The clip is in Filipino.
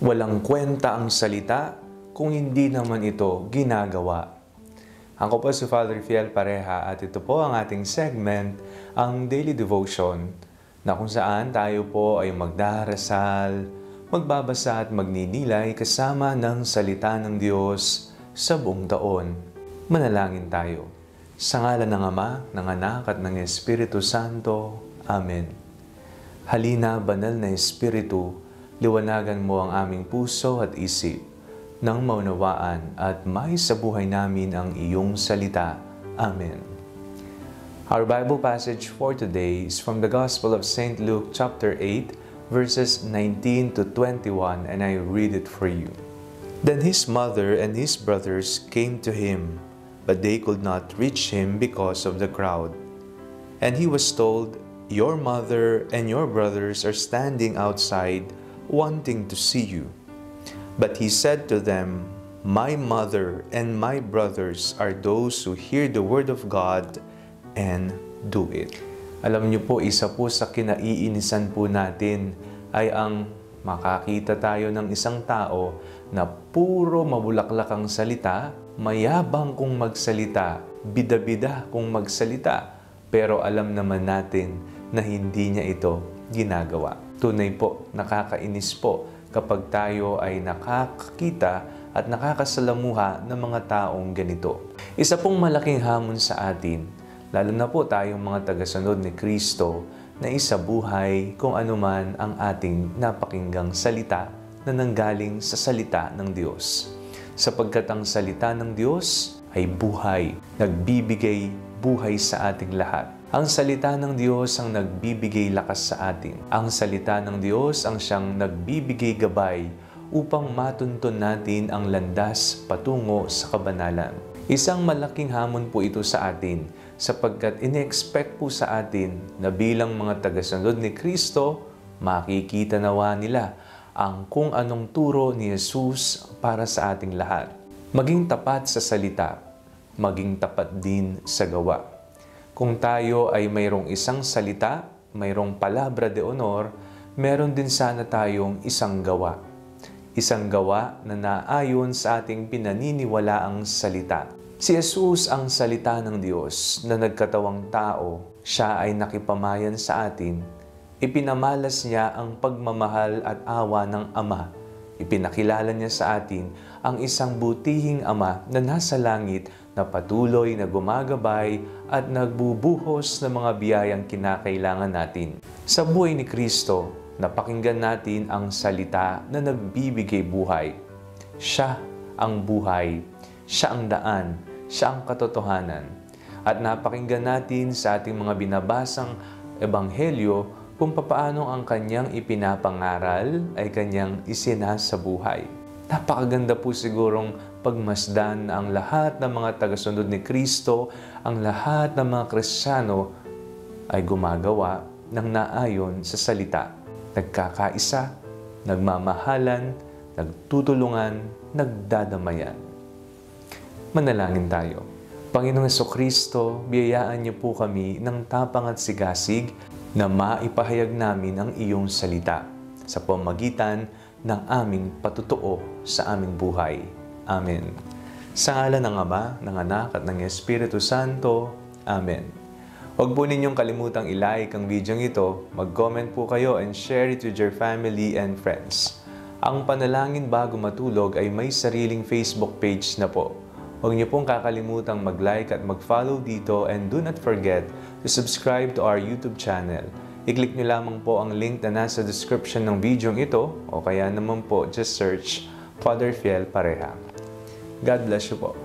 Walang kwenta ang salita kung hindi naman ito ginagawa. Ako po si Father Fiel Pareha at ito po ang ating segment, ang Daily Devotion, na kung saan tayo po ay magdarasal, magbabasa at magninilay kasama ng salita ng Diyos sa buong taon. Manalangin tayo. Sa ngalan ng Ama, ng Anak at ng Espiritu Santo. Amen. Halina, banal na Espiritu, liwanagan mo ang aming puso at isip nang maunawaan at may sa buhay namin ang iyong salita. Amen. Our Bible passage for today is from the Gospel of St. Luke chapter 8, verses 19 to 21, and I read it for you. Then his mother and his brothers came to him, but they could not reach him because of the crowd. And he was told, "Your mother and your brothers are standing outside, wanting to see you." But he said to them, "My mother and my brothers are those who hear the word of God and do it." Alam niyo po, isa po sa kinaiinisan po natin ay ang makakita tayo ng isang tao na puro mabulaklak ang salita, mayabang kung magsalita, bida-bida kung magsalita, pero alam naman natin na hindi niya ito ginagawa. Tunay po, nakakainis po kapag tayo ay nakakakita at nakakasalamuha ng mga taong ganito. Isa pong malaking hamon sa atin, lalo na po tayong mga tagasunod ni Kristo, na isabuhay kung anuman ang ating napakinggang salita na nanggaling sa salita ng Diyos. Sapagkat ang salita ng Diyos ay buhay, nagbibigay buhay sa ating lahat. Ang salita ng Diyos ang nagbibigay lakas sa atin. Ang salita ng Diyos ang siyang nagbibigay gabay upang matuntun natin ang landas patungo sa kabanalan. Isang malaking hamon po ito sa atin sapagkat ine-expect po sa atin na bilang mga tagasunod ni Kristo, makikita nawa nila ang kung anong turo ni Jesus para sa ating lahat. Maging tapat sa salita, maging tapat din sa gawa. Kung tayo ay mayroong isang salita, mayroong palabra de honor, meron din sana tayong isang gawa. Isang gawa na naayon sa ating pinaniniwalaang salita. Si Jesus ang salita ng Diyos na nagkatawang tao. Siya ay nakipamayan sa atin. Ipinamalas niya ang pagmamahal at awa ng Ama. Ipinakilala niya sa atin ang isang butihing Ama na nasa langit na patuloy na gumagabay at nagbubuhos ng mga biyayang kinakailangan natin. Sa buhay ni Kristo, napakinggan natin ang salita na nagbibigay buhay. Siya ang buhay, siya ang daan, siya ang katotohanan. At napakinggan natin sa ating mga binabasang ebanghelyo kung papaano ang kanyang ipinapangaral ay kanyang isinasabuhay. Napakaganda po sigurong pagmasdan na ang lahat ng mga tagasunod ni Kristo, ang lahat ng mga Kristiyano ay gumagawa ng naayon sa salita. Nagkakaisa, nagmamahalan, nagtutulungan, nagdadamayan. Manalangin tayo. Panginoong Jesucristo, biyayaan niyo po kami ng tapang at sigasig na maipahayag namin ang iyong salita sa pamamagitan ng aming patutuo sa aming buhay. Amen. Sa ngalan ng Ama, ng Anak at ng Espiritu Santo. Amen. Huwag po ninyong kalimutang i-like ang video ito, mag-comment po kayo and share it with your family and friends. Ang Panalangin Bago Matulog ay may sariling Facebook page na po. Huwag niyo pong kakalimutang mag-like at mag-follow dito, and do not forget to subscribe to our YouTube channel. I-click niyo lamang po ang link na nasa description ng video ito, o kaya naman po just search Father Fiel Pareha. God bless you po.